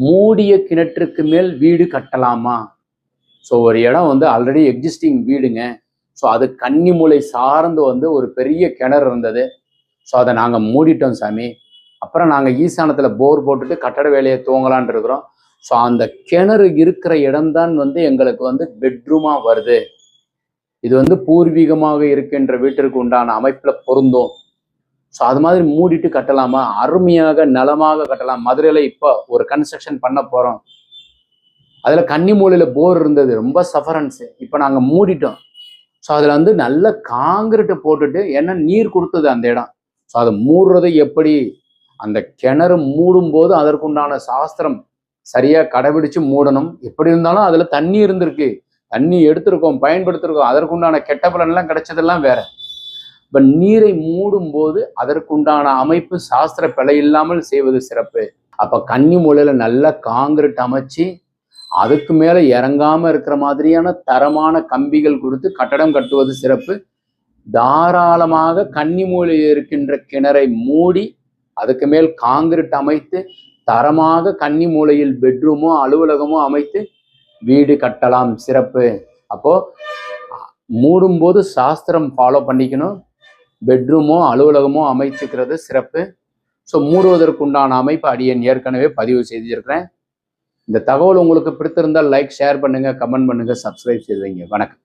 மூடிய கிணற்றுக்கு மேல் வீடு கட்டலாமா? ஸோ ஒரு இடம் வந்து ஆல்ரெடி எக்ஸிஸ்டிங் வீடுங்க. ஸோ அது கன்னிமூலை சார்ந்து வந்து ஒரு பெரிய கிணறு இருந்தது. ஸோ அதை நாங்கள் மூடிட்டோம் சாமி. அப்புறம் நாங்கள் ஈசானத்தில் போர் போட்டுட்டு கட்டட வேலையை துவங்கலான் இருக்கிறோம். ஸோ அந்த கிணறு இருக்கிற இடம்தான் வந்து எங்களுக்கு வந்து பெட்ரூமாக வருது. இது வந்து பூர்வீகமாக இருக்கின்ற வீட்டிற்கு உண்டான அமைப்பில் பொருந்தும். ஸோ அது மாதிரி மூடிட்டு கட்டலாமா? அருமையாக நலமாக கட்டலாம். மதுரையில் இப்போ ஒரு கன்ஸ்ட்ரக்ஷன் பண்ண போகிறோம். அதில் கன்னிமூலையில் போர் இருந்தது, ரொம்ப சஃபரன்ஸு. இப்போ நாங்கள் மூடிட்டோம். ஸோ அதில் வந்து நல்ல காங்கிரீட்டை போட்டுட்டு, ஏன்னா நீர் கொடுத்தது அந்த இடம். ஸோ அதை மூடுறது எப்படி? அந்த கிணறு மூடும்போது அதற்குண்டான சாஸ்திரம் சரியாக கடைபிடிச்சு மூடணும். எப்படி இருந்தாலும் அதில் தண்ணி இருந்திருக்கு, தண்ணி எடுத்திருக்கோம், பயன்படுத்திருக்கோம். அதற்குண்டான கெட்ட பலன்லாம் கிடைச்சதெல்லாம் வேற. இப்போ நீரை மூடும்போது அதற்குண்டான அமைப்பு சாஸ்திர பிழை இல்லாமல் செய்வது சிறப்பு. அப்போ கன்னி மூலையில் நல்ல காங்கிரீட் அமைச்சு அதுக்கு மேலே இறங்காம இருக்கிற மாதிரியான தரமான கம்பிகள் கொடுத்து கட்டடம் கட்டுவது சிறப்பு. தாராளமாக கன்னி மூலையில் இருக்கின்ற கிணறை மூடி அதுக்கு மேல் காங்கிரீட் அமைத்து தரமாக கன்னி மூலையில் பெட்ரூமோ அலுவலகமோ அமைத்து வீடு கட்டலாம், சிறப்பு. அப்போ மூடும்போது சாஸ்திரம் ஃபாலோ பண்ணிக்கணும். பெட்ரூமோ அலுவலகமோ அமைச்சுக்கிறது சிறப்பு. ஸோ மூடுவதற்குண்டான அமைப்பு அடியேன் ஏற்கனவே பதிவு செய்திருக்கிறேன். இந்த தகவல் உங்களுக்கு பிடித்திருந்தால் லைக், ஷேர் பண்ணுங்க, கமெண்ட் பண்ணுங்க, சப்ஸ்கிரைப் செய்து வைங்க. வணக்கம்.